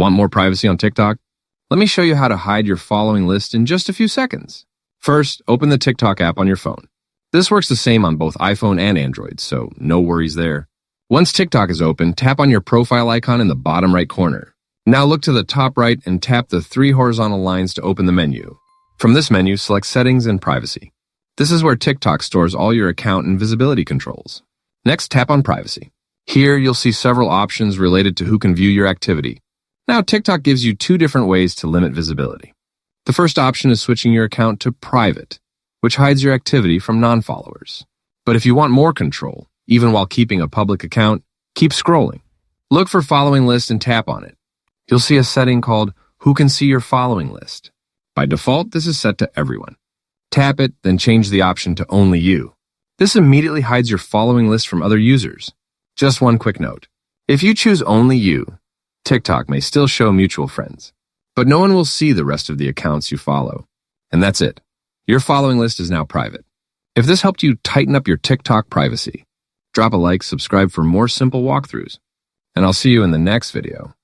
Want more privacy on TikTok? Let me show you how to hide your following list in just a few seconds. First, open the TikTok app on your phone. This works the same on both iPhone and Android, so no worries there. Once TikTok is open, tap on your profile icon in the bottom right corner. Now look to the top right and tap the 3 horizontal lines to open the menu. From this menu, select Settings and Privacy. This is where TikTok stores all your account and visibility controls. Next, tap on Privacy. Here, you'll see several options related to who can view your activity. Now, TikTok gives you 2 different ways to limit visibility. The first option is switching your account to Private, which hides your activity from non-followers. But if you want more control, even while keeping a public account, keep scrolling. Look for Following List and tap on it. You'll see a setting called Who Can See Your Following List. By default, this is set to everyone. Tap it, then change the option to Only You. This immediately hides your following list from other users. Just one quick note. If you choose Only You, TikTok may still show mutual friends, but no one will see the rest of the accounts you follow. And that's it. Your following list is now private. If this helped you tighten up your TikTok privacy, drop a like, subscribe for more simple walkthroughs, and I'll see you in the next video.